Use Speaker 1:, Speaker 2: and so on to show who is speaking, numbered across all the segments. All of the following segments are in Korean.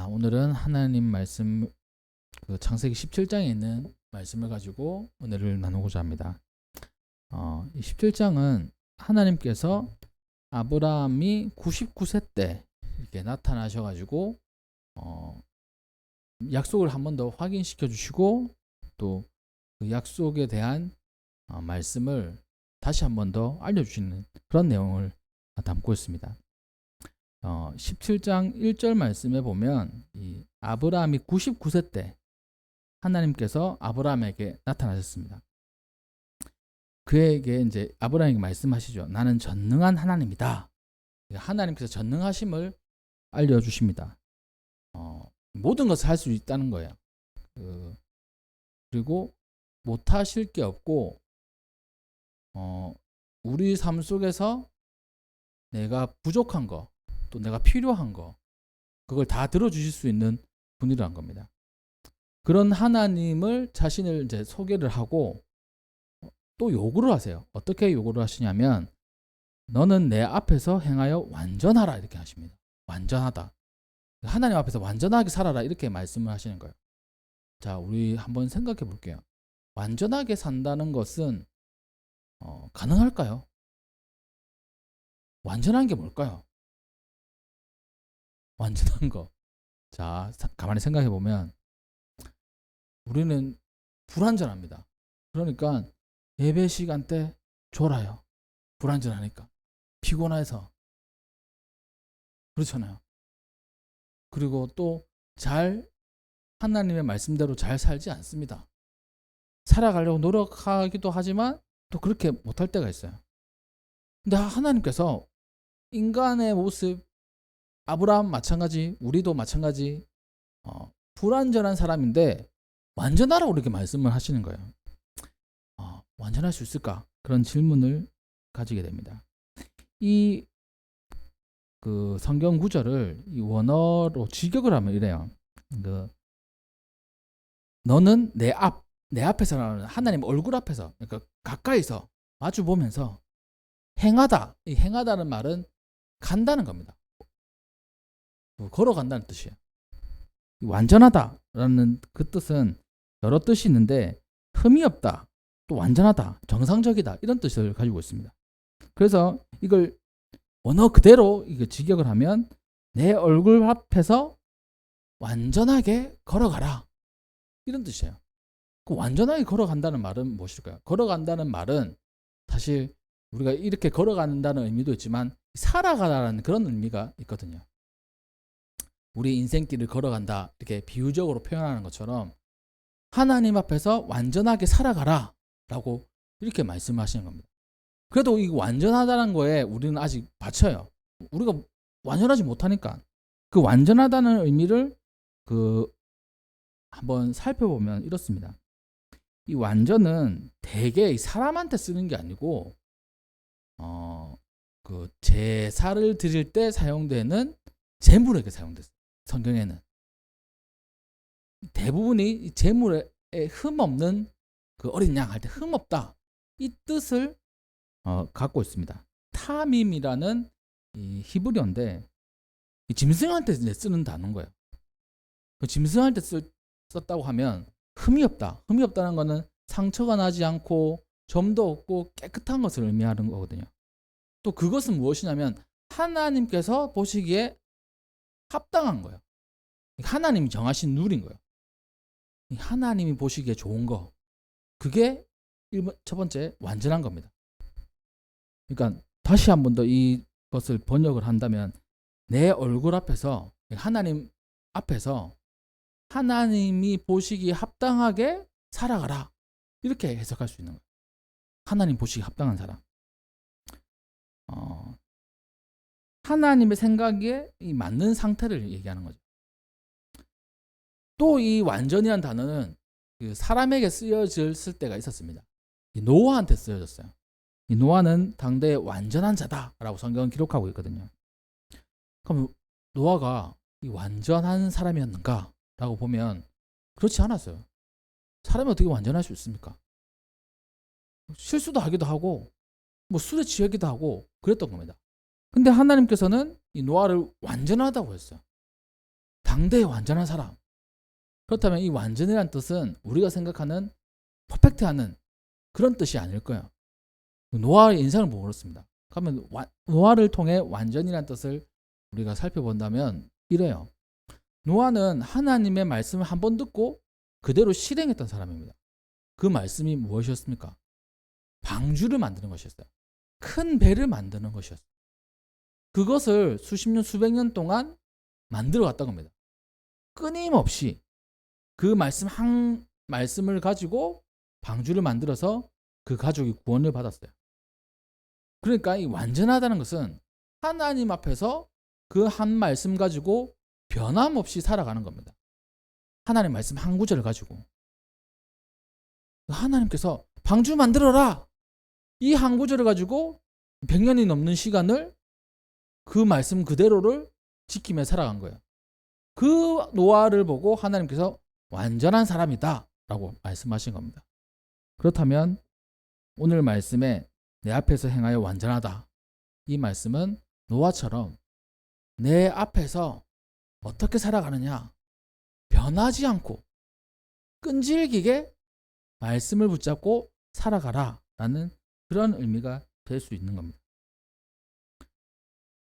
Speaker 1: 오늘은 하나님 말씀 창세기 17장에 있는 말씀을 가지고 은혜를 나누고자 합니다. 이 17장은 하나님께서 아브라함이 99세 때 이렇게 나타나셔가지고 약속을 한 번 더 확인시켜 주시고 또 그 약속에 대한 말씀을 다시 한 번 더 알려주시는 그런 내용을 담고 있습니다. 17장 1절 말씀에 보면 이 아브라함이 99세 때 하나님께서 아브라함에게 나타나셨습니다. 그에게 이제 아브라함에게 말씀하시죠. 나는 전능한 하나님이다. 하나님께서 전능하심을 알려주십니다. 모든 것을 할 수 있다는 거예요. 그리고 못하실 게 없고 우리 삶 속에서 내가 부족한 거 또 내가 필요한 거 그걸 다 들어주실 수 있는 분이라는 겁니다. 그런 하나님을 자신을 이제 소개를 하고 또 요구를 하세요. 어떻게 요구를 하시냐면 너는 내 앞에서 행하여 완전하라 이렇게 하십니다. 완전하다. 하나님 앞에서 완전하게 살아라 이렇게 말씀을 하시는 거예요. 자, 우리 한번 생각해 볼게요. 완전하게 산다는 것은 가능할까요? 완전한 게 뭘까요? 완전한 거. 자, 가만히 생각해 보면 우리는 불완전합니다. 그러니까 예배 시간 때 졸아요. 불완전하니까. 피곤해서. 그렇잖아요. 그리고 또 하나님의 말씀대로 잘 살지 않습니다. 살아가려고 노력하기도 하지만 또 그렇게 못할 때가 있어요. 근데 하나님께서 인간의 모습, 아브라함 마찬가지, 우리도 마찬가지, 불완전한 사람인데 완전하라고 이렇게 말씀을 하시는 거예요. 완전할 수 있을까? 그런 질문을 가지게 됩니다. 이 성경 구절을 이 원어로 직역을 하면 이래요. 너는 내 앞에서라는 하나님 얼굴 앞에서, 그러니까 가까이서 마주 보면서 행하다. 이 행하다는 말은 간다는 겁니다. 걸어간다는 뜻이에요. 완전하다라는 그 뜻은 여러 뜻이 있는데 흠이 없다, 또 완전하다, 정상적이다 이런 뜻을 가지고 있습니다. 그래서 이걸 원어 그대로 이거 직역을 하면 내 얼굴 앞에서 완전하게 걸어가라 이런 뜻이에요. 그 완전하게 걸어간다는 말은 무엇일까요? 걸어간다는 말은 사실 우리가 이렇게 걸어간다는 의미도 있지만 살아가라는 그런 의미가 있거든요. 우리 인생길을 걸어간다 이렇게 비유적으로 표현하는 것처럼 하나님 앞에서 완전하게 살아가라 라고 이렇게 말씀하시는 겁니다. 그래도 이 완전하다는 거에 우리는 아직 받쳐요. 우리가 완전하지 못하니까 그 완전하다는 의미를 한번 살펴보면 이렇습니다. 이 완전은 대개 사람한테 쓰는 게 아니고 제사를 드릴 때 사용되는 제물에게 사용됐어요. 성경에는 대부분이 제물에 흠 없는 그 어린 양 할 때 흠 없다 이 뜻을 갖고 있습니다. 타밈이라는 이 히브리어인데 이 짐승할 때 쓰는 단어인 거예요. 그 짐승할 때 썼다고 하면 흠이 없다. 흠이 없다는 거는 상처가 나지 않고 점도 없고 깨끗한 것을 의미하는 거거든요. 또 그것은 무엇이냐면 하나님께서 보시기에 합당한 거예요. 하나님이 정하신 룰인 거예요. 하나님이 보시기에 좋은 거. 그게 첫 번째 완전한 겁니다. 그러니까 다시 한 번 더 이것을 번역을 한다면 내 얼굴 앞에서 하나님 앞에서 하나님이 보시기에 합당하게 살아가라. 이렇게 해석할 수 있는 거예요. 하나님 보시기에 합당한 사람. 하나님의 생각에 맞는 상태를 얘기하는 거죠. 또 이 완전이라는 단어는 사람에게 쓰여졌을 때가 있었습니다. 노아한테 쓰여졌어요. 이 노아는 당대의 완전한 자다라고 성경은 기록하고 있거든요. 그럼 노아가 이 완전한 사람이었는가? 라고 보면 그렇지 않았어요. 사람이 어떻게 완전할 수 있습니까? 실수도 하기도 하고 술에 취하기도 하고 그랬던 겁니다. 근데 하나님께서는 이 노아를 완전하다고 했어요. 당대의 완전한 사람. 그렇다면 이 완전이라는 뜻은 우리가 생각하는 퍼펙트하는 그런 뜻이 아닐 거예요. 노아의 인생을 보고 그렇습니다. 그러면 노아를 통해 완전이라는 뜻을 우리가 살펴본다면 이래요. 노아는 하나님의 말씀을 한 번 듣고 그대로 실행했던 사람입니다. 그 말씀이 무엇이었습니까? 방주를 만드는 것이었어요. 큰 배를 만드는 것이었어요. 그것을 수십 년, 수백 년 동안 만들어 갔던 겁니다. 끊임없이 그 말씀을 가지고 방주를 만들어서 그 가족이 구원을 받았어요. 그러니까 이 완전하다는 것은 하나님 앞에서 그 한 말씀 가지고 변함없이 살아가는 겁니다. 하나님 말씀 한 구절을 가지고 하나님께서 방주 만들어라! 이 한 구절을 가지고 100년이 넘는 시간을 그 말씀 그대로를 지키며 살아간 거예요. 그 노아를 보고 하나님께서 완전한 사람이다 라고 말씀하신 겁니다. 그렇다면 오늘 말씀에 내 앞에서 행하여 완전하다, 이 말씀은 노아처럼 내 앞에서 어떻게 살아가느냐, 변하지 않고 끈질기게 말씀을 붙잡고 살아가라 라는 그런 의미가 될 수 있는 겁니다.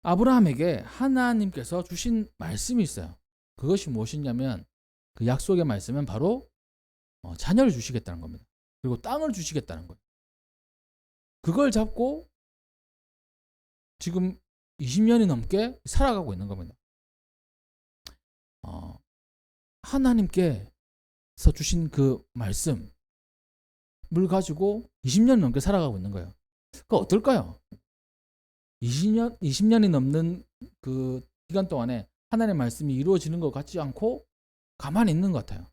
Speaker 1: 아브라함에게 하나님께서 주신 말씀이 있어요. 그것이 무엇이냐면 그 약속의 말씀은 바로 자녀를 주시겠다는 겁니다. 그리고 땅을 주시겠다는 거예요. 그걸 잡고 지금 20년이 넘게 살아가고 있는 겁니다. 하나님께서 주신 그 말씀을 가지고 20년 넘게 살아가고 있는 거예요. 그거 어떨까요? 20년이 넘는 그 기간 동안에 하나님의 말씀이 이루어지는 것 같지 않고 가만히 있는 것 같아요.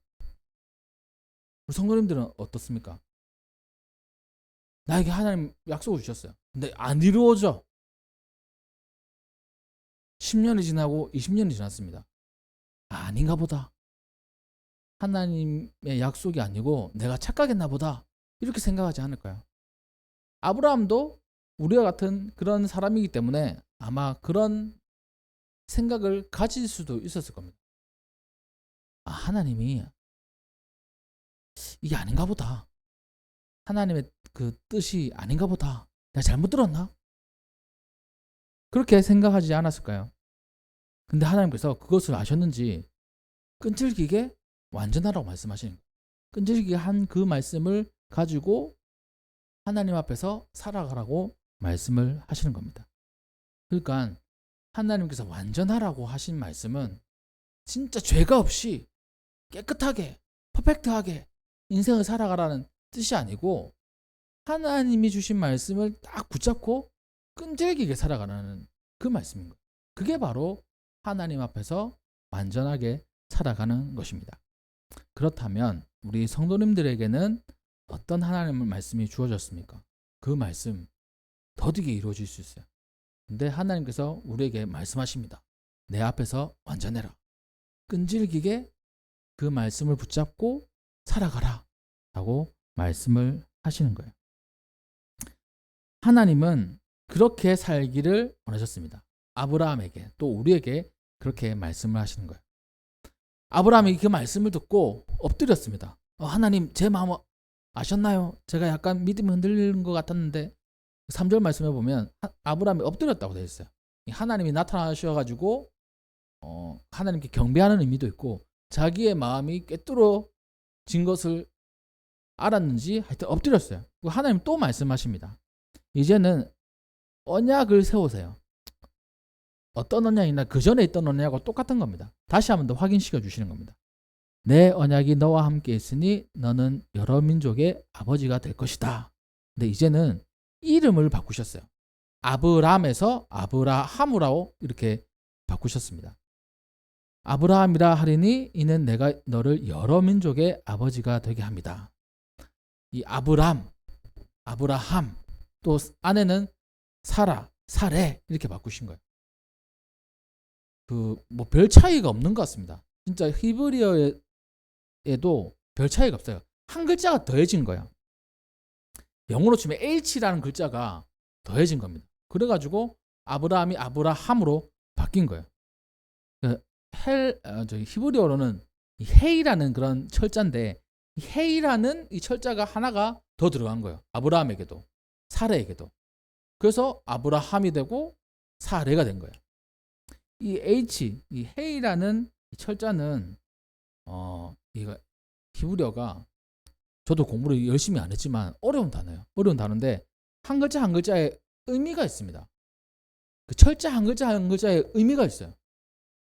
Speaker 1: 우리 성도님들은 어떻습니까? 나에게 하나님 약속을 주셨어요. 근데 안 이루어져. 10년이 지나고 20년이 지났습니다. 아닌가 보다. 하나님의 약속이 아니고 내가 착각했나 보다. 이렇게 생각하지 않을까요? 아브라함도 우리와 같은 그런 사람이기 때문에 아마 그런 생각을 가질 수도 있었을 겁니다. 하나님이 이게 아닌가 보다. 하나님의 그 뜻이 아닌가 보다. 내가 잘못 들었나? 그렇게 생각하지 않았을까요? 근데 하나님께서 그것을 아셨는지 끈질기게 완전하라고 말씀하시는 거예요. 끈질기게 한 그 말씀을 가지고 하나님 앞에서 살아가라고 말씀을 하시는 겁니다. 그러니까 하나님께서 완전하라고 하신 말씀은 진짜 죄가 없이 깨끗하게 퍼펙트하게 인생을 살아가라는 뜻이 아니고 하나님이 주신 말씀을 딱 붙잡고 끈질기게 살아가라는 그 말씀인 거예요. 그게 바로 하나님 앞에서 완전하게 살아가는 것입니다. 그렇다면 우리 성도님들에게는 어떤 하나님의 말씀이 주어졌습니까? 그 말씀 더디게 이루어질 수 있어요. 근데 하나님께서 우리에게 말씀하십니다. 내 앞에서 완전해라. 끈질기게 그 말씀을 붙잡고 살아가라 라고 말씀을 하시는 거예요. 하나님은 그렇게 살기를 원하셨습니다. 아브라함에게 또 우리에게 그렇게 말씀을 하시는 거예요. 아브라함이 그 말씀을 듣고 엎드렸습니다. 하나님 제 마음 아셨나요? 제가 약간 믿음이 흔들리는 것 같았는데 3절 말씀에 보면 아브라함이 엎드렸다고 되어 있어요. 하나님이 나타나셔가지고 하나님께 경배하는 의미도 있고 자기의 마음이 꿰뚫어진 것을 알았는지 하여튼 엎드렸어요. 하나님 또 말씀하십니다. 이제는 언약을 세우세요. 어떤 언약이나 그 전에 있던 언약하고 똑같은 겁니다. 다시 한 번 더 확인시켜 주시는 겁니다. 내 언약이 너와 함께 있으니 너는 여러 민족의 아버지가 될 것이다. 근데 이제는 이름을 바꾸셨어요. 아브람에서 아브라함으로 이렇게 바꾸셨습니다. 아브라함이라 하리니 이는 내가 너를 여러 민족의 아버지가 되게 합니다. 이 아브람, 아브라함, 또 아내는 사라, 사레 이렇게 바꾸신 거예요. 뭐 별 차이가 없는 것 같습니다. 진짜 히브리어에도 별 차이가 없어요. 한 글자가 더해진 거예요. 영어로 치면 H라는 글자가 더해진 겁니다. 그래가지고 아브라함이 아브라함으로 바뀐 거예요. 저기 히브리어로는 이 헤이라는 그런 철자인데, 이 헤이라는 이 철자가 하나가 더 들어간 거예요. 아브라함에게도 사레에게도. 그래서 아브라함이 되고 사레가 된 거예요. 이 이 헤이라는 이 철자는 이거 히브리어가 저도 공부를 열심히 안 했지만 어려운 단어예요. 어려운 단어인데 한 글자 한 글자에 의미가 있습니다. 그 철자 한 글자 한 글자에 의미가 있어요.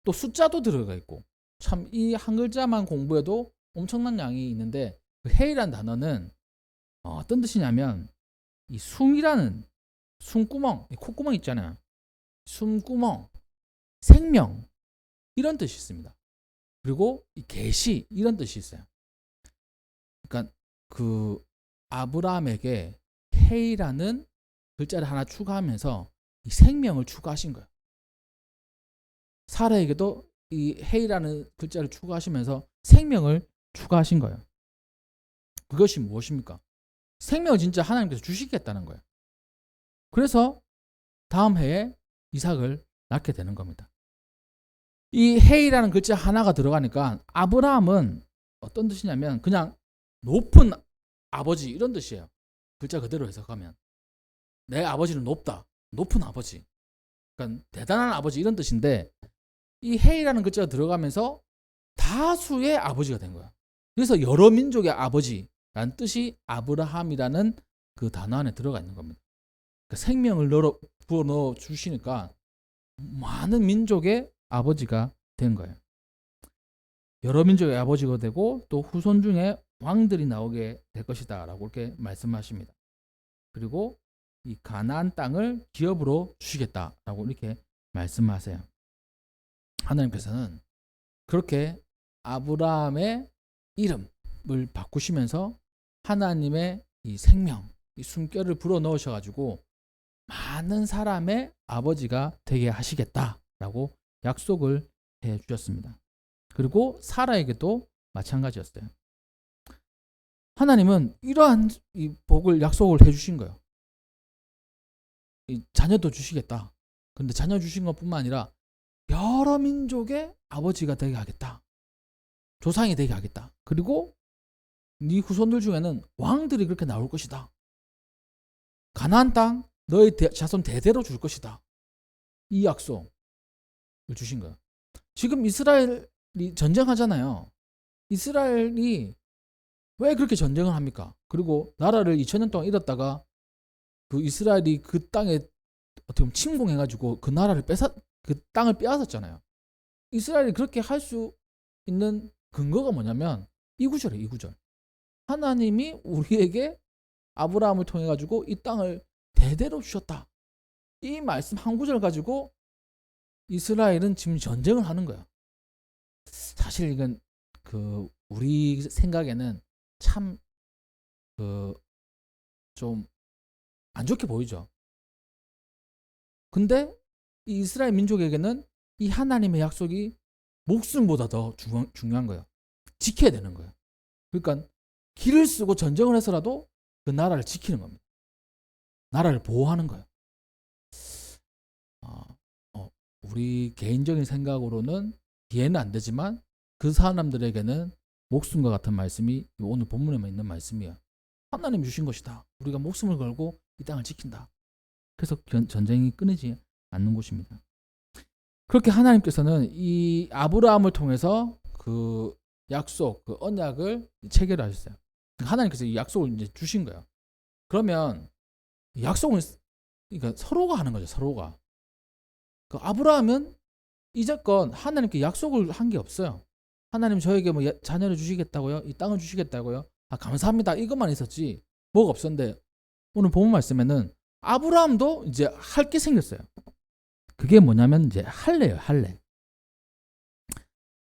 Speaker 1: 또 숫자도 들어가 있고, 참 이 한 글자만 공부해도 엄청난 양이 있는데, 그 헤이라는 단어는 어떤 뜻이냐면 이 숨이라는 숨구멍, 콧구멍 있잖아요. 숨구멍, 생명 이런 뜻이 있습니다. 그리고 이 계시 이런 뜻이 있어요. 그러니까 그 아브라함에게 헤이라는 글자를 하나 추가하면서 이 생명을 추가하신 거예요. 사라에게도 이 헤이라는 글자를 추가하시면서 생명을 추가하신 거예요. 그것이 무엇입니까? 생명을 진짜 하나님께서 주시겠다는 거예요. 그래서 다음 해에 이삭을 낳게 되는 겁니다. 이 헤이라는 글자 하나가 들어가니까 아브라함은 어떤 뜻이냐면 그냥 높은 아버지 이런 뜻이에요. 글자 그대로 해석하면 내 아버지는 높다, 높은 아버지, 그러니까 대단한 아버지 이런 뜻인데, 이 헤이라는 글자가 들어가면서 다수의 아버지가 된 거야. 그래서 여러 민족의 아버지라는 뜻이 아브라함이라는 그 단어 안에 들어가 있는 겁니다. 그러니까 생명을 부어 넣어 주시니까 많은 민족의 아버지가 된 거예요. 여러 민족의 아버지가 되고 또 후손 중에 왕들이 나오게 될 것이다 라고 이렇게 말씀하십니다. 그리고 이 가나안 땅을 기업으로 주시겠다라고 이렇게 말씀하세요. 하나님께서는 그렇게 아브라함의 이름을 바꾸시면서 하나님의 이 생명, 이 숨결을 불어 넣으셔가지고 많은 사람의 아버지가 되게 하시겠다라고 약속을 해 주셨습니다. 그리고 사라에게도 마찬가지였어요. 하나님은 이러한 이 복을 약속을 해 주신 거예요. 이 자녀도 주시겠다. 그런데 자녀 주신 것뿐만 아니라 여러 민족의 아버지가 되게 하겠다. 조상이 되게 하겠다. 그리고 네 후손들 중에는 왕들이 그렇게 나올 것이다. 가나안 땅 너의 자손 대대로 줄 것이다. 이 약속을 주신 거예요. 지금 이스라엘이 전쟁하잖아요. 이스라엘이 왜 그렇게 전쟁을 합니까? 그리고 나라를 2000년 동안 잃었다가 그 이스라엘이 그 땅에 어떻게 보면 침공해가지고 그 나라를 그 땅을 빼앗았잖아요. 이스라엘이 그렇게 할 수 있는 근거가 뭐냐면 이 구절이에요. 이 구절. 하나님이 우리에게 아브라함을 통해 가지고 이 땅을 대대로 주셨다. 이 말씀 한 구절 가지고 이스라엘은 지금 전쟁을 하는 거야. 사실 이건 그 우리 생각에는 참 그 좀 안 좋게 보이죠. 근데 이 이스라엘 민족에게는 이 하나님의 약속이 목숨보다 더 중요한 거예요. 지켜야 되는 거예요. 그러니까 길을 쓰고 전쟁을 해서라도 그 나라를 지키는 겁니다. 나라를 보호하는 거예요. 우리 개인적인 생각으로는 이해는 안 되지만 그 사람들에게는 목숨과 같은 말씀이 오늘 본문에만 있는 말씀이에요. 하나님 주신 것이다. 우리가 목숨을 걸고 이 땅을 지킨다. 그래서 전쟁이 끊이지 않는 곳입니다. 그렇게 하나님께서는 이 아브라함을 통해서 그 약속, 그 언약을 체결하셨어요. 하나님께서 이 약속을 이제 주신 거예요. 그러면 약속은 그러니까 서로가 하는 거죠. 서로가. 그 아브라함은 이제껏 하나님께 약속을 한 게 없어요. 하나님 저에게 뭐 자녀를 주시겠다고요? 이 땅을 주시겠다고요? 감사합니다. 이것만 있었지 뭐가 없었는데 오늘 본문 말씀에는 아브라함도 이제 할 게 생겼어요. 그게 뭐냐면 이제 할례예요. 할례.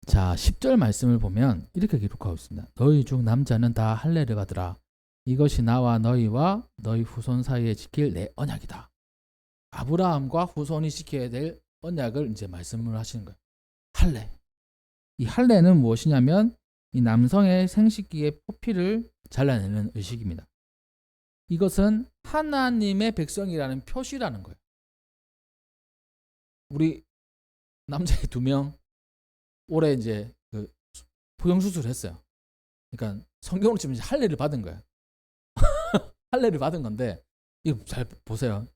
Speaker 1: 자, 10절 말씀을 보면 이렇게 기록하고 있습니다. 너희 중 남자는 다 할례를 받으라. 이것이 나와 너희와 너희 후손 사이에 지킬 내 언약이다. 아브라함과 후손이 지켜야 될 언약을 이제 말씀을 하시는 거예요. 할례. 이 할례는 무엇이냐면 이 남성의 생식기의 포피를 잘라내는 의식입니다. 이것은 하나님의 백성이라는 표시라는 거예요. 우리 남자애 2명, 올해 이제 그 부경 수술을 했어요. 그러니까 성경으로 치면 이제 할례를 받은 거예요. 할례를 받은 건데 이거 잘 보세요.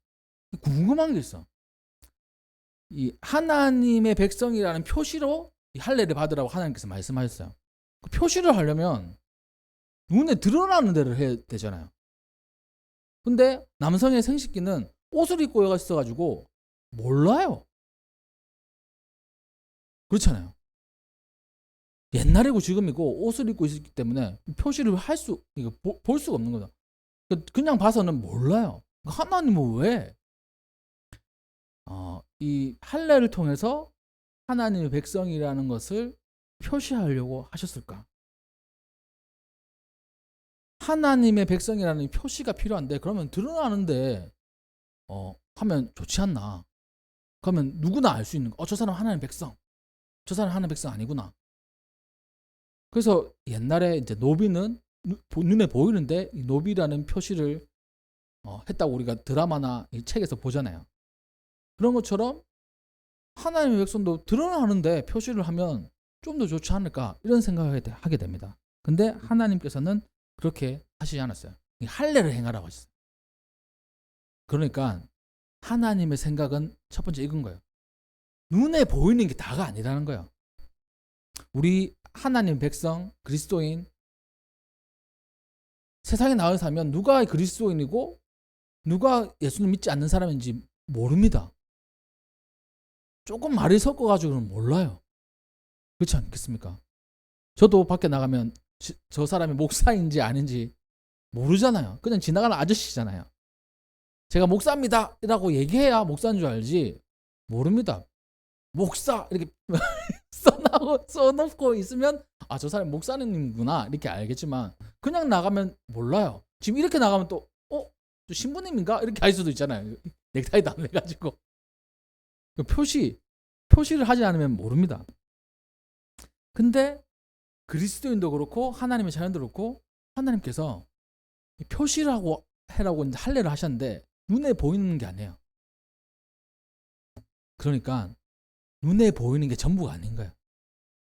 Speaker 1: 궁금한 게 있어. 이 하나님의 백성이라는 표시로 이 할례를 받으라고 하나님께서 말씀하셨어요. 그 표시를 하려면 눈에 드러나는 데를 해야 되잖아요. 근데 남성의 생식기는 옷을 입고 있어가지고 몰라요. 그렇잖아요. 옛날이고 지금이고 옷을 입고 있기 때문에 표시를 볼 수가 없는 거다. 그냥 봐서는 몰라요. 하나님은 왜 이 할례를 통해서 하나님의 백성이라는 것을 표시하려고 하셨을까? 하나님의 백성이라는 표시가 필요한데 그러면 드러나는데 하면 좋지 않나? 그러면 누구나 알 수 있는 거. 저 사람 하나님의 백성. 저 사람 하나님의 백성 아니구나. 그래서 옛날에 이제 노비는 눈에 보이는데 이 노비라는 표시를 했다고 우리가 드라마나 이 책에서 보잖아요. 그런 것처럼 하나님의 백성도 드러나는데 표시를 하면 좀 더 좋지 않을까 이런 생각을 하게 됩니다. 근데 하나님께서는 그렇게 하시지 않았어요. 할례를 행하라고 하셨어요. 그러니까 하나님의 생각은 첫 번째 이건 거예요. 눈에 보이는 게 다가 아니라는 거예요. 우리 하나님 백성, 그리스도인, 세상에 나와 살면 누가 그리스도인이고 누가 예수님 믿지 않는 사람인지 모릅니다. 조금 말이 섞어가지고는 몰라요. 그렇지 않겠습니까? 저도 밖에 나가면 저 사람이 목사인지 아닌지 모르잖아요. 그냥 지나가는 아저씨잖아요. 제가 목사입니다 라고 얘기해야 목사인 줄 알지 모릅니다. 목사 이렇게 써놓고 있으면 저 사람이 목사님이구나 이렇게 알겠지만 그냥 나가면 몰라요. 지금 이렇게 나가면 또 저 신부님인가 이렇게 할 수도 있잖아요. 넥타이도 안 해가지고 표시를 하지 않으면 모릅니다. 근데 그리스도인도 그렇고 하나님의 자녀도 그렇고 하나님께서 표시라고 해라고 이제 할례를 하셨는데 눈에 보이는 게 아니에요. 그러니까 눈에 보이는 게 전부가 아닌 거예요.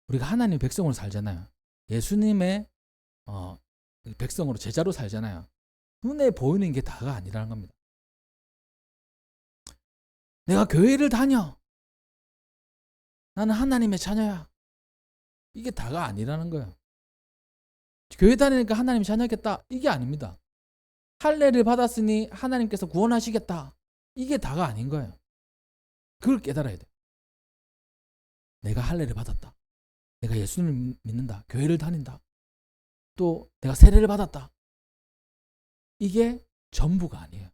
Speaker 1: 우리가 하나님의 백성으로 살잖아요. 예수님의 백성으로 제자로 살잖아요. 눈에 보이는 게 다가 아니라는 겁니다. 내가 교회를 다녀. 나는 하나님의 자녀야. 이게 다가 아니라는 거예요. 교회 다니니까 하나님의 자녀겠다. 이게 아닙니다. 할례를 받았으니 하나님께서 구원하시겠다. 이게 다가 아닌 거예요. 그걸 깨달아야 돼. 내가 할례를 받았다. 내가 예수님을 믿는다. 교회를 다닌다. 또 내가 세례를 받았다. 이게 전부가 아니에요.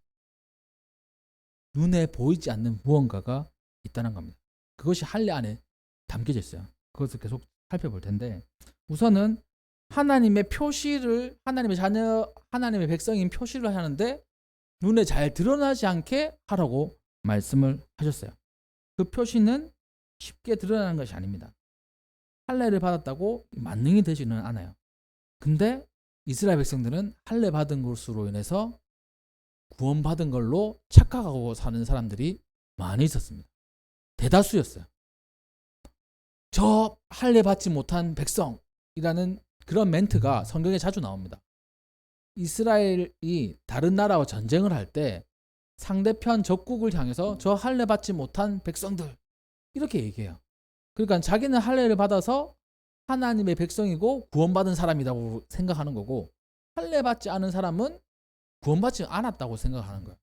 Speaker 1: 눈에 보이지 않는 무언가가 있다는 겁니다. 그것이 할례 안에 담겨져 있어요. 그것을 계속 살펴볼 텐데 우선은 하나님의 표시를 하나님의 자녀, 하나님의 백성인 표시를 하는데 눈에 잘 드러나지 않게 하라고 말씀을 하셨어요. 그 표시는 쉽게 드러나는 것이 아닙니다. 할례를 받았다고 만능이 되지는 않아요. 근데 이스라엘 백성들은 할례 받은 것으로 인해서 구원받은 걸로 착각하고 사는 사람들이 많이 있었습니다. 대다수였어요. 저 할례 받지 못한 백성이라는 그런 멘트가 성경에 자주 나옵니다. 이스라엘이 다른 나라와 전쟁을 할 때 상대편 적국을 향해서 저 할례 받지 못한 백성들 이렇게 얘기해요. 그러니까 자기는 할례를 받아서 하나님의 백성이고 구원받은 사람이라고 생각하는 거고 할례 받지 않은 사람은 구원받지 않았다고 생각하는 거예요.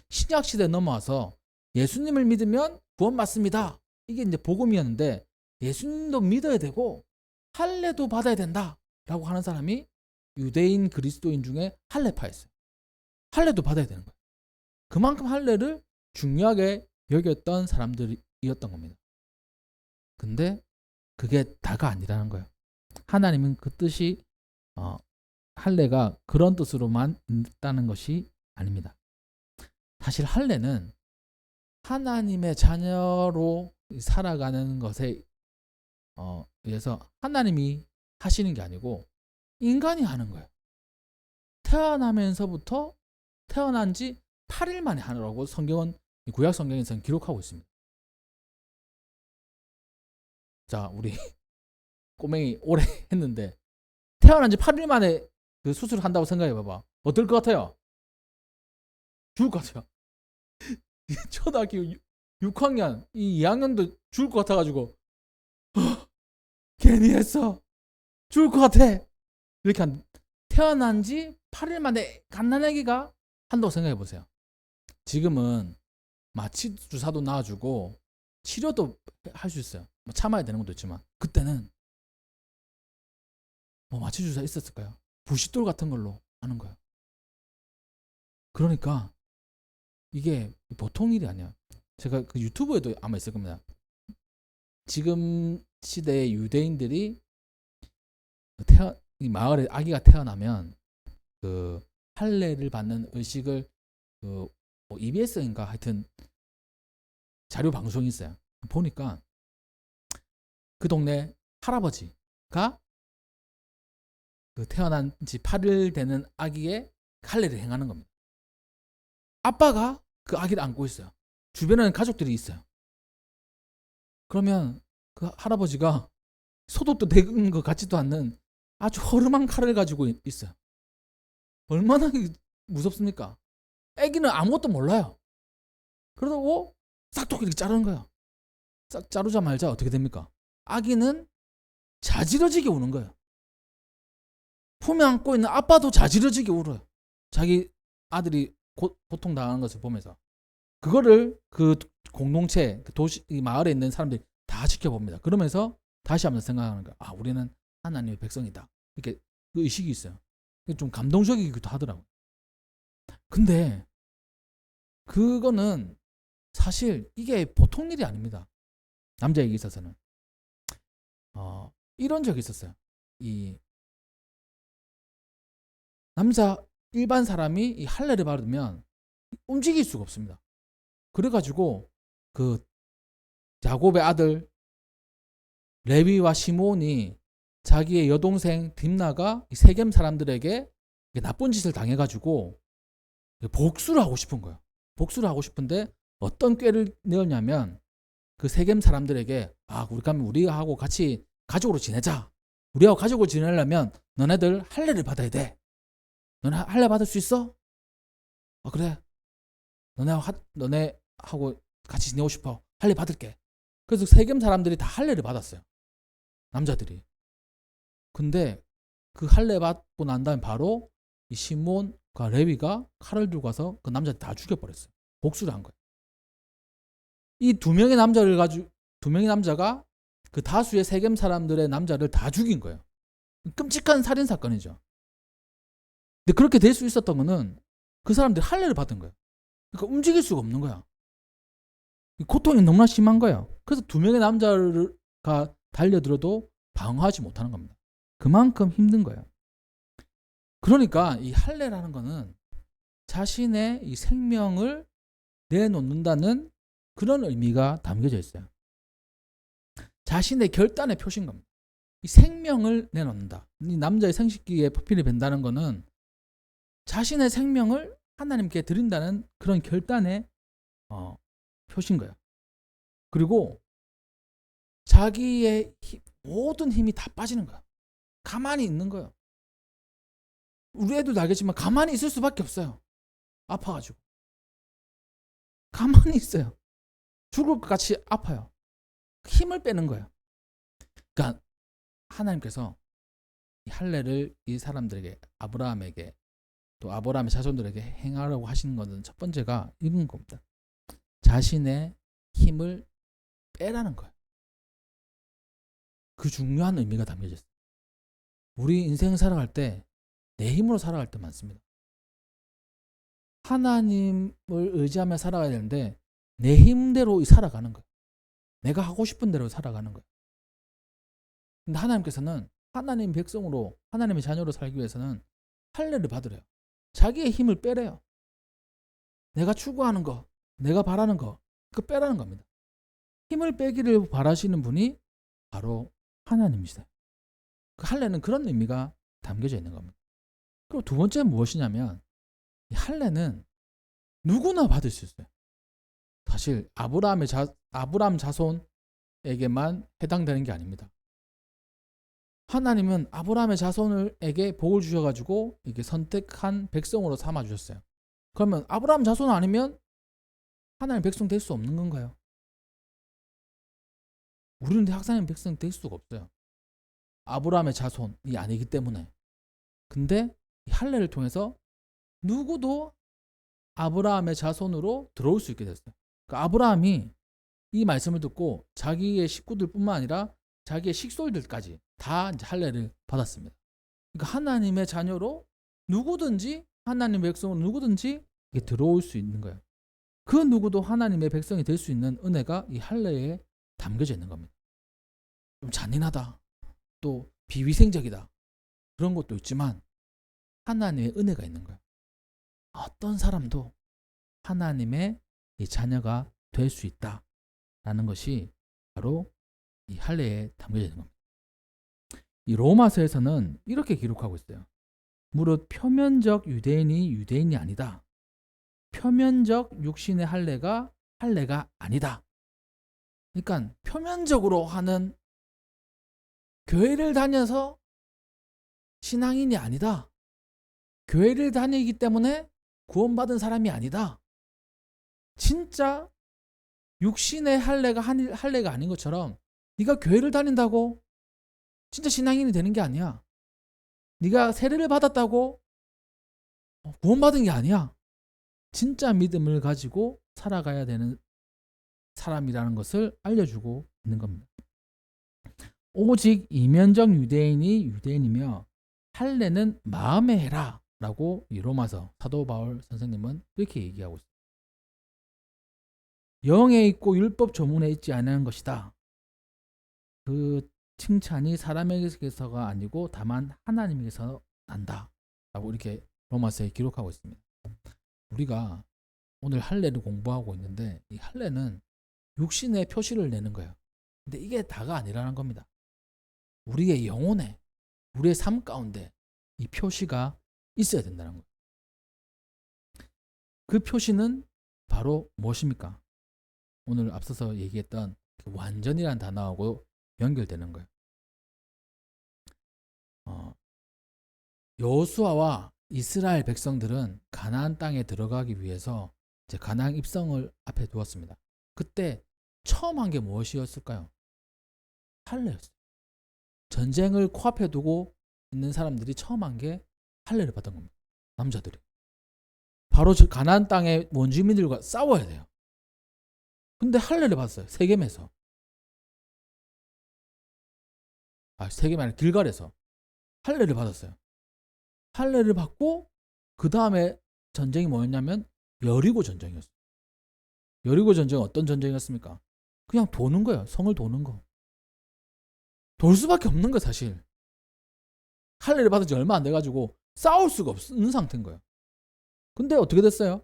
Speaker 1: 신약 시대에 넘어와서 예수님을 믿으면 구원받습니다. 이게 이제 복음이었는데 예수님도 믿어야 되고 할례도 받아야 된다라고 하는 사람이 유대인 그리스도인 중에 할례파였어요. 할례도 받아야 되는 거예요. 그만큼 할례를 중요하게 여겼던 사람들이었던 겁니다. 근데 그게 다가 아니라는 거예요. 하나님은 그 뜻이 할례가 그런 뜻으로만 있다는 것이 아닙니다. 사실 할례는 하나님의 자녀로 살아가는 것에 의해서 하나님이 하시는 게 아니고 인간이 하는 거예요. 태어나면서부터 태어난 지 8일 만에 하느라고 성경은 구약 성경에서는 기록하고 있습니다. 자, 우리 꼬맹이 오래 했는데 태어난 지 8일 만에 그 수술을 한다고 생각해 봐봐. 어떨 것 같아요? 죽을 것 같아요. 초등학교 6학년, 이 2학년도 죽을 것 같아가지고 괜히 했어. 죽을 것 같아. 이렇게 태어난 지 8일 만에 갓난아기가 한다고 생각해 보세요. 지금은 마취 주사도 놔주고 치료도 할 수 있어요. 뭐 참아야 되는 것도 있지만 그때는 뭐 마취 주사 있었을까요? 부싯돌 같은 걸로 하는 거예요. 그러니까 이게 보통 일이 아니야. 제가 그 유튜브에도 아마 있을 겁니다. 지금 시대의 유대인들이 이 마을에 아기가 태어나면 그 할례를 받는 의식을 그 뭐 EBS인가 하여튼 자료 방송이 있어요. 보니까 그 동네 할아버지가 그 태어난 지 8일 되는 아기의 할례를 행하는 겁니다. 아빠가 그 아기를 안고 있어요. 주변에는 가족들이 있어요. 그러면 그 할아버지가 소독도 된 것 같지도 않는 아주 허름한 칼을 가지고 있어요. 얼마나 무섭습니까? 아기는 아무것도 몰라요. 그러고 싹둑 이렇게 자르는 거야. 싹 자르자마자 어떻게 됩니까? 아기는 자지러지게 우는 거예요. 품에 안고 있는 아빠도 자지러지게 울어요. 자기 아들이 고통당하는 것을 보면서. 그거를 그 공동체, 그 도시, 이 마을에 있는 사람들이 다 지켜봅니다. 그러면서 다시 한번 생각하는 거야. 아, 우리는 하나님의 백성이다. 이렇게 그 의식이 있어요. 좀 감동적이기도 하더라고요. 근데 그거는 사실 이게 보통 일이 아닙니다. 남자에게 있어서는. 이런 적이 있었어요. 이 남자 일반 사람이 이 할례를 받으면 움직일 수가 없습니다. 그래가지고 그 야곱의 아들 레위와 시몬이 자기의 여동생 딥나가 세겜 사람들에게 나쁜 짓을 당해가지고 복수를 하고 싶은 거예요. 복수를 하고 싶은데 어떤 꾀를 내었냐면 그 세겜 사람들에게 우리하고 같이 가족으로 지내자. 우리하고 가족으로 지내려면 너네들 할례를 받아야 돼. 너네 할례 받을 수 있어? 그래. 너네하고 같이 지내고 싶어. 할례 받을게. 그래서 세겜 사람들이 다 할례를 받았어요. 남자들이. 근데 그 할례 받고 난 다음에 바로 이 시몬과 레위가 칼을 들고 가서 그 남자들 다 죽여버렸어요. 복수를 한 거예요. 이 두 명의 남자가 그 다수의 세겜 사람들의 남자를 다 죽인 거예요. 끔찍한 살인 사건이죠. 근데 그렇게 될 수 있었던 거는 그 사람들이 할례를 받은 거예요. 그러니까 움직일 수가 없는 거야. 고통이 너무나 심한 거예요. 그래서 두 명의 남자가 달려들어도 방어하지 못하는 겁니다. 그만큼 힘든 거예요. 그러니까 이 할례라는 거는 자신의 이 생명을 내놓는다는 그런 의미가 담겨져 있어요. 자신의 결단의 표시인 겁니다. 이 생명을 내놓는다. 이 남자의 생식기에 포필이 된다는 것은 자신의 생명을 하나님께 드린다는 그런 결단의 표시인 거예요. 그리고 자기의 모든 힘이 다 빠지는 거야. 가만히 있는 거예요. 우리 애들도 알겠지만 가만히 있을 수밖에 없어요. 아파가지고. 가만히 있어요. 죽을 것 같이 아파요. 힘을 빼는 거예요. 그러니까 하나님께서 이 할례를 이 사람들에게, 아브라함에게 또 아브라함의 자손들에게 행하라고 하시는 것은 첫 번째가 이런 겁니다. 자신의 힘을 빼라는 거예요. 그 중요한 의미가 담겨져 있어요. 우리 인생 살아갈 때 내 힘으로 살아갈 때 많습니다. 하나님을 의지하며 살아가야 되는데 내 힘대로 살아가는 거예요. 내가 하고 싶은 대로 살아가는 거예요. 근데 하나님께서는 하나님 백성으로, 하나님의 자녀로 살기 위해서는 할례를 받으래요. 자기의 힘을 빼래요. 내가 추구하는 거, 내가 바라는 거, 그거 빼라는 겁니다. 힘을 빼기를 바라시는 분이 바로 하나님이세요. 그 할례는 그런 의미가 담겨져 있는 겁니다. 그리고 두 번째는 무엇이냐면 이 할례는 누구나 받을 수 있어요. 사실 아브라함 자손에게만 해당되는 게 아닙니다. 하나님은 아브라함의 자손에게 복을 주셔가지고 이게 선택한 백성으로 삼아 주셨어요. 그러면 아브라함 자손 아니면 하나님 백성 될 수 없는 건가요? 우리는 하나님 백성 될 수가 없어요. 아브라함의 자손이 아니기 때문에. 근데 이 할례를 통해서 누구도 아브라함의 자손으로 들어올 수 있게 됐어요. 그러니까 아브라함이 이 말씀을 듣고 자기의 식구들뿐만 아니라 자기의 식솔들까지 다 이제 할례를 받았습니다. 그러니까 하나님의 자녀로 누구든지 하나님의 백성으로 누구든지 들어올 수 있는 거예요. 그 누구도 하나님의 백성이 될 수 있는 은혜가 이 할례에 담겨져 있는 겁니다. 좀 잔인하다, 또 비위생적이다 그런 것도 있지만 하나님의 은혜가 있는 거예요. 어떤 사람도 하나님의 이 자녀가 될 수 있다라는 것이 바로 이 할례에 담겨져 있는 겁니다. 이 로마서에서는 이렇게 기록하고 있어요. 무릇 표면적 유대인이 유대인이 아니다. 표면적 육신의 할례가 아니다. 그러니까 표면적으로 하는 교회를 다녀서 신앙인이 아니다. 교회를 다니기 때문에 구원받은 사람이 아니다. 진짜 육신의 할례가 아닌 것처럼 네가 교회를 다닌다고 진짜 신앙인이 되는 게 아니야. 네가 세례를 받았다고 구원받은 게 아니야. 진짜 믿음을 가지고 살아가야 되는 사람이라는 것을 알려주고 있는 겁니다. 오직 이면적 유대인이 유대인이며 할례는 마음에 해라 라고 이 로마서 사도 바울 선생님은 이렇게 얘기하고 있습니다. 영에 있고 율법 조문에 있지 않은 것이다. 그 칭찬이 사람에게서가 아니고 다만 하나님에게서 난다 라고 이렇게 로마서에 기록하고 있습니다. 우리가 오늘 할례를 공부하고 있는데 이 할례는 육신의 표시를 내는 거예요. 근데 이게 다가 아니라는 겁니다. 우리의 영혼에, 우리의 삶 가운데 이 표시가 있어야 된다는 거예요. 그 표시는 바로 무엇입니까? 오늘 앞서서 얘기했던 완전이라는 단어하고 연결되는 거예요. 여호수아와 이스라엘 백성들은 가나안 땅에 들어가기 위해서 이제 가나안 입성을 앞에 두었습니다. 그때 처음 한 게 무엇이었을까요? 할례였어요. 전쟁을 코앞에 두고 있는 사람들이 처음 한 게 할례를 받은 겁니다. 남자들이. 바로 가나안 땅의 원주민들과 싸워야 돼요. 근데 할례를 받았어요. 세겜에서. 세겜이 아니라 길갈에서 할례를 받았어요. 할례를 받고 그 다음에 전쟁이 뭐였냐면 여리고 전쟁이었어요. 여리고 전쟁은 어떤 전쟁이었습니까? 그냥 도는 거예요. 성을 도는 거. 돌 수밖에 없는 거예요, 사실. 할례를 받은 지 얼마 안 돼가지고 싸울 수가 없는 상태인 거예요. 근데 어떻게 됐어요?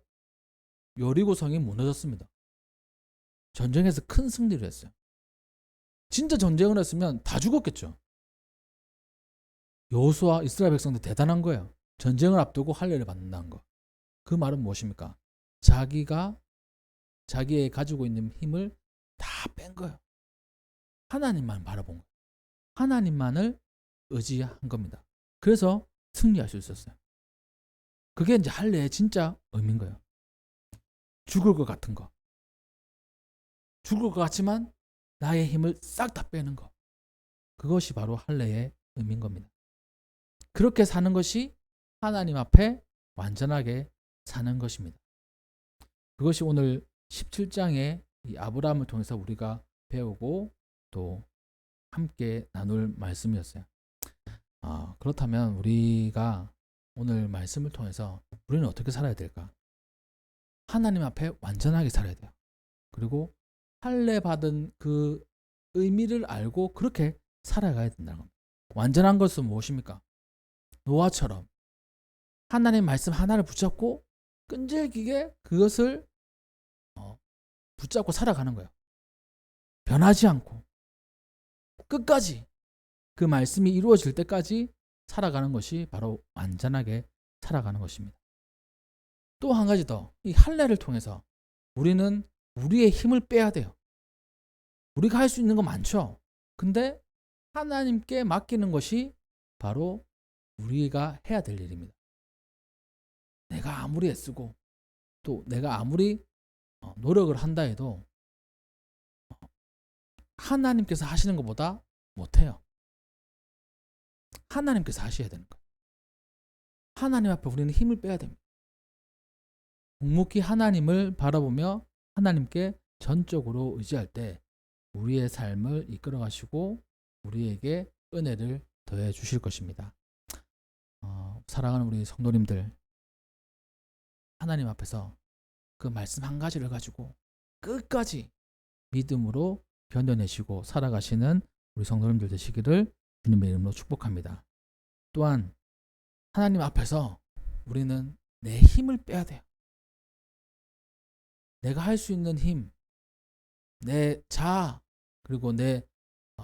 Speaker 1: 여리고 성이 무너졌습니다. 전쟁에서 큰 승리를 했어요. 진짜 전쟁을 했으면 다 죽었겠죠. 여호수아 이스라엘 백성들 대단한 거예요. 전쟁을 앞두고 할례를 받는다는 거. 그 말은 무엇입니까? 자기가 자기의 가지고 있는 힘을 다 뺀 거예요. 하나님만 바라본 거예요. 하나님만을 의지한 겁니다. 그래서 승리할 수 있었어요. 그게 이제 할례의 진짜 의미인 거예요. 죽을 것 같은 거. 죽을 것 같지만 나의 힘을 싹 다 빼는 거. 그것이 바로 할례의 의미인 겁니다. 그렇게 사는 것이 하나님 앞에 완전하게 사는 것입니다. 그것이 오늘 17장의 이 아브라함을 통해서 우리가 배우고 또 함께 나눌 말씀이었어요. 그렇다면 우리가 오늘 말씀을 통해서 우리는 어떻게 살아야 될까? 하나님 앞에 완전하게 살아야 돼요. 그리고 할례 받은 그 의미를 알고 그렇게 살아가야 된다는 겁니다. 완전한 것은 무엇입니까? 노아처럼 하나님 말씀 하나를 붙잡고 끈질기게 그것을 붙잡고 살아가는 거예요. 변하지 않고 끝까지 그 말씀이 이루어질 때까지 살아가는 것이 바로 완전하게 살아가는 것입니다. 또 한 가지 더, 이 할례를 통해서 우리는 우리의 힘을 빼야 돼요. 우리가 할 수 있는 거 많죠. 근데 하나님께 맡기는 것이 바로 우리가 해야 될 일입니다. 내가 아무리 애쓰고 또 내가 아무리 노력을 한다 해도 하나님께서 하시는 것보다 못해요. 하나님께서 하셔야 되는 거예요. 하나님 앞에 우리는 힘을 빼야 됩니다. 묵묵히 하나님을 바라보며 하나님께 전적으로 의지할 때 우리의 삶을 이끌어 가시고 우리에게 은혜를 더해 주실 것입니다. 사랑하는 우리 성도님들, 하나님 앞에서 그 말씀 한 가지를 가지고 끝까지 믿음으로 견뎌내시고 살아가시는 우리 성도님들 되시기를 주님의 이름으로 축복합니다. 또한 하나님 앞에서 우리는 내 힘을 빼야 돼요. 내가 할 수 있는 힘, 내 자아, 그리고 내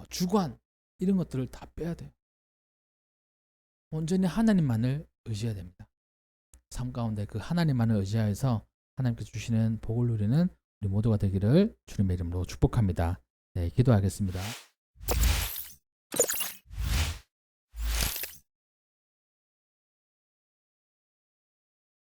Speaker 1: 주관, 이런 것들을 다 빼야 돼요. 온전히 하나님만을 의지해야 됩니다. 삶 가운데 그 하나님만을 의지하여서 하나님께서 주시는 복을 누리는 우리 모두가 되기를 주님의 이름으로 축복합니다. 네, 기도하겠습니다.